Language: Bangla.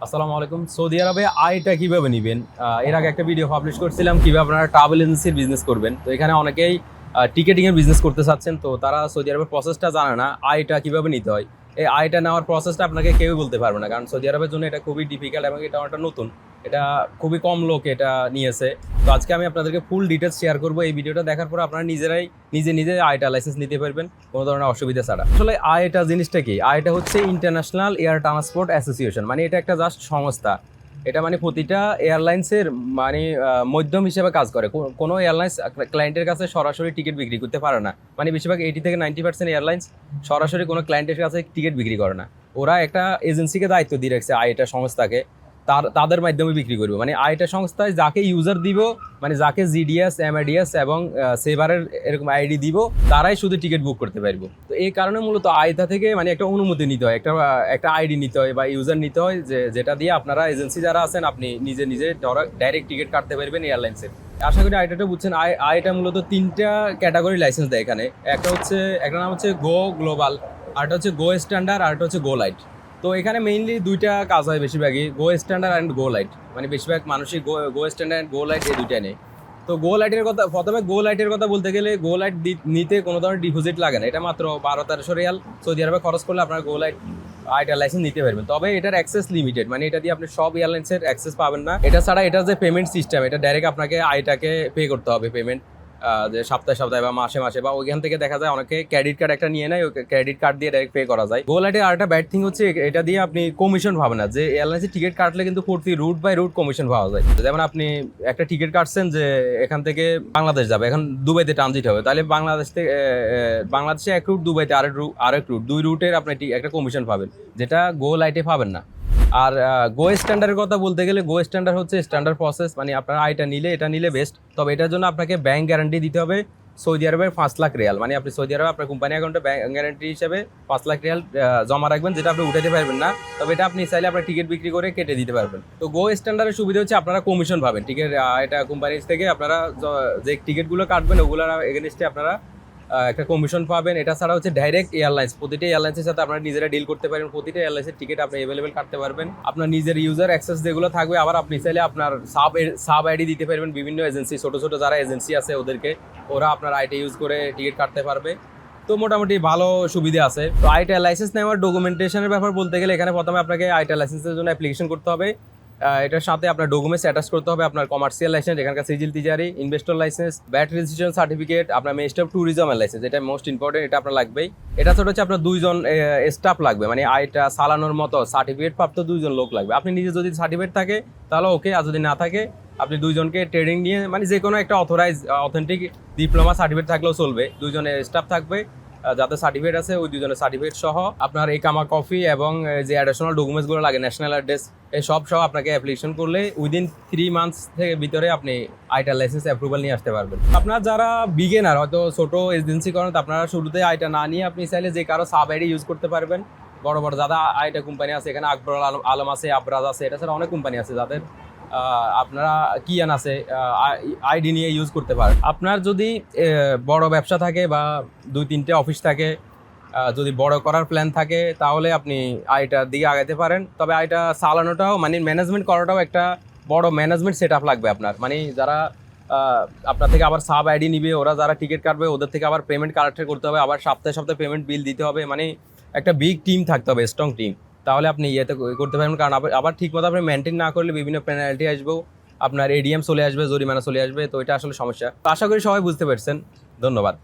আসসালামু আলাইকুম। সৌদি আরবে আয়টা কিভাবে নিবেন? এর আগে একটা ভিডিও পাবলিশ করছিলাম কিভাবে আপনারা ট্রাভেল এজেন্সির বিজনেস করবেন। তো এখানে অনেকেই টিকেটিং এর বিজনেস করতে চাচ্ছেন, তো তারা সৌদি আরবের প্রসেসটা জানে না, আয়টা কিভাবে নিতে হয়। এই আয়টা নেওয়ার প্রসেসটা আপনাকে কেউই বলতে পারবে না, কারণ সৌদি আরবের জন্য এটা খুবই ডিফিকাল্ট এবং এটা একটা নতুন, এটা খুবই কম লোক এটা নিয়েছে। তো আজকে আমি আপনাদেরকে ফুল ডিটেলস শেয়ার করবো। এই ভিডিওটা দেখার পর আপনারা নিজেরাই নিজে আয়টা লাইসেন্স নিতে পারবেন কোনো ধরনের অসুবিধা ছাড়া। আসলে আয়টা জিনিসটা কি? আয়টা হচ্ছে ইন্টারন্যাশনাল এয়ার ট্রান্সপোর্ট অ্যাসোসিয়েশন, মানে এটা একটা জাস্ট সংস্থা। এটা মানে প্রতিটা এয়ারলাইন্সের মানে মাধ্যম হিসেবে কাজ করে। কোনো এয়ারলাইন্স ক্লায়েন্টের কাছে সরাসরি টিকিট বিক্রি করতে পারে না, মানে বেশিরভাগ 80 থেকে 90% এয়ারলাইন্স সরাসরি কোনো ক্লায়েন্টের কাছে টিকিট বিক্রি করে না। ওরা একটা এজেন্সিকে দায়িত্ব দিয়ে রাখছে, আইটা সংস্থাকে, তাদের মাধ্যমে বিক্রি করবে। মানে আইটা সংস্থায় যাকে ইউজার দিব, মানে যাকে জিডিএস, এমআইডিএস এবং সেভারের এরকম আইডি দিব, তারাই শুধু টিকিট বুক করতে পারবো। তো এই কারণে মূলত আইতা থেকে মানে একটা অনুমতি নিতে হয়, একটা আইডি নিতে হয় বা ইউজার নিতে হয়, যেটা দিয়ে আপনারা এজেন্সি যারা আছেন আপনি নিজে ডাইরেক্ট টিকিট কাটতে পারবেন এয়ারলাইন্সের। আশা করি আইটাটা বুঝছেন। আইটা মূলত 3টা ক্যাটাগরি লাইসেন্স দেয় এখানে। একটা নাম হচ্ছে গো গ্লোবাল, আরেকটা হচ্ছে গো স্ট্যান্ডার্ড, আরেকটা হচ্ছে গো লাইট। তো এখানে মেইনলি 2টা কাজ হয় বেশিরভাগই, গো স্ট্যান্ডার্ড অ্যান্ড গো লাইট। মানে বেশিরভাগ মানুষই গো স্ট্যান্ডার্ড অ্যান্ড গো লাইট এই 2টাই নেই। তো গো লাইটের কথা, প্রথমে গো লাইটের কথা বলতে গেলে, গো লাইট নিতে কোনো ধরনের ডিপোজিট লাগে না। এটা মাত্র 1200-1300 রিয়াল সৌদি আরবে খরচ করলে আপনার গো লাইট আইটার লাইসেন্স নিতে পারবেন। তবে এটার অ্যাক্সেস লিমিটেড, মানে এটা দিয়ে আপনি সব এয়ারলাইন্সের অ্যাক্সেস পাবেন না। এটা ছাড়া এটা যে পেমেন্ট সিস্টেম, এটা ডাইরেক্ট আপনাকে আইটাকে পে করতে হবে পেমেন্ট, যে সপ্তাহে বা মাসে বা ওইখান থেকে দেখা যায় অনেকে ক্রেডিট কার্ড একটা নিয়ে নেয়, ওই ক্রেডিট কার্ড দিয়ে ডাইরেক্ট পে করা যায়। গো লাইটের আরেকটা ব্যাড থিং হচ্ছে এটা দিয়ে আপনি কমিশন পাবেন না। যে এয়ারলাইন্সের টিকিট কাটলে কিন্তু প্রতি রুট বাই রুট কমিশন পাওয়া যায়। যেমন আপনি একটা টিকিট কাটছেন যে এখান থেকে বাংলাদেশ যাবে, এখন দুবাইতে ট্রানজিট হবে, তাহলে বাংলাদেশে এক রুট, দুবাইতে আরেক রুট, 2 রুটের আপনি একটা কমিশন পাবেন, যেটা গো লাইটে পাবেন না। আর গো স্ট্যান্ডার্ডের কথা বলতে গেলে, গো স্ট্যান্ডার্ড হচ্ছে স্ট্যান্ডার্ড প্রসেস, মানে আপনার আইটা নিলে এটা নিলে বেস্ট। তবে এটার জন্য আপনাকে ব্যাংক গ্যারান্টি দিতে হবে সৌদি আরবের 5 লাখ রিয়াল। মানে আপনি সৌদি আরবে আপনার কোম্পানি অ্যাকাউন্টে ব্যাংক গ্যারান্টি হিসেবে 5 লাখ রিয়াল জমা রাখবেন, যেটা আপনি উঠাতে পারবেন না। তবে এটা আপনি চাইলে আপনার টিকিট বিক্রি করে কেটে দিতে পারবেন। তো গো স্ট্যান্ডার্ডের সুবিধা হচ্ছে আপনারা কমিশন পাবেন টিকিট, এটা কোম্পানির থেকে আপনারা যে টিকিটগুলো কাটবেন ওগুলোর এগেনস্টে আপনারা একটা কমিশন পাবেন। এটা ছাড়া হচ্ছে ডাইরেক্ট এয়ারলাইন্স, প্রতিটা এয়ারলাইন্সের সাথে আপনারা নিজেরা ডিল করতে পারেন। প্রতিটা এয়ারলাইন্সের টিকিট আপনি অ্যাভেলেবেল কাটতে পারবেন। আপনার নিজের ইউজার অ্যাক্সেস যেগুলো থাকবে, আবার আপনি চাইলে আপনার সাব আইডি দিতে পারবেন বিভিন্ন এজেন্সি, ছোট যারা এজেন্সি আছে ওদেরকে, ওরা আপনার আইটি ইউজ করে টিকিট কাটতে পারবে। তো মোটামুটি ভালো সুবিধা আছে। তো আইটা লাইসেন্স নেওয়ার ডকুমেন্টেশনের ব্যাপার বলতে গেলে, এখানে প্রথমে আপনাকে আইটা লাইসেন্সের জন্য অ্যাপ্লিকেশন করতে হবে। এটার সাথে আপনার ডকুমেন্টস অ্যাটাচ করতে হবে, আপনার কমার্শিয়াল লাইসেন্স, এখানকার সিজিল তিজারি, investor license, VAT registration certificate, আপনার মিনিস্টার অফ ট্যুরিজমের লাইসেন্স, এটা মোস্ট ইম্পর্টেন্ট, এটা আপনার লাগবেই। এটা ছোট হচ্ছে আপনার 2জন স্টাফ লাগবে, মানে আইটা চালানোর মতো সার্টিফিকেট প্রাপ্ত 2জন লোক লাগবে। আপনি নিজে যদি সার্টিফিকেট থাকে তাহলে ওকে, আর যদি না থাকে আপনি 2জনকে ট্রেনিং নিয়ে, মানে যে কোনো একটা অথেন্টিক ডিপ্লোমা সার্টিফিকেট থাকলেও চলবে, 2জনের স্টাফ থাকবে যাদের সার্টিফিকেট আছে, ওই 2জনের সার্টিফিকেট সহ আপনার এই কামা কপি এবং যে অ্যাডিশনাল ডকুমেন্টসগুলো লাগে, ন্যাশনাল অ্যাড্রেস, এই সব আপনাকে অ্যাপ্লিকেশন করলে উইদিন 3 মান্থস থেকে ভিতরে আপনি আইটা লাইসেন্স অ্যাপ্রুভাল নিয়ে আসতে পারবেন। আপনার যারা বিগিনার, হয়তো ছোট এজেন্সি করেন, আপনারা শুরুতে আইটা না নিয়ে আপনি চাইলে যে কারো সাব আইডি ইউজ করতে পারবেন। বড় যারা আইটা কোম্পানি আছে, এখানে আকবর আলম আছে, আবরাজ আছে, এটা ছাড়া অনেক কোম্পানি আছে যাদের আপনারা কিয়ান আছে, আইডি নিয়ে ইউজ করতে পারেন। আপনার যদি বড় ব্যবসা থাকে বা 2-3টে অফিস থাকে, যদি বড় করার প্ল্যান থাকে, তাহলে আপনি আইটার দিকে আগাতে পারেন। তবে আইটা চালানোটাও, মানে ম্যানেজমেন্ট করাটাও একটা বড় ম্যানেজমেন্ট সেট আপ লাগবে আপনার। মানে যারা আপনার থেকে আবার সাব আইডি নিবে, ওরা যারা টিকিট কাটবে, ওদের থেকে আবার পেমেন্ট কালেক্ট করতে হবে, আবার সপ্তাহে পেমেন্ট বিল দিতে হবে। মানে একটা বিগ টিম থাকতে হবে, স্ট্রং টিম, তাহলে আপনি ইয়েতে করতে পারবেন। কারণ আবার ঠিক মতো আপনি মেনটেন না করলে বিভিন্ন পেনাল্টি আসবেও, আপনার এডিএম চলে আসবে, জরিমানা চলে আসবে। তো এটা আসলে সমস্যা। তো আশা করি সবাই বুঝতে পারছেন। ধন্যবাদ।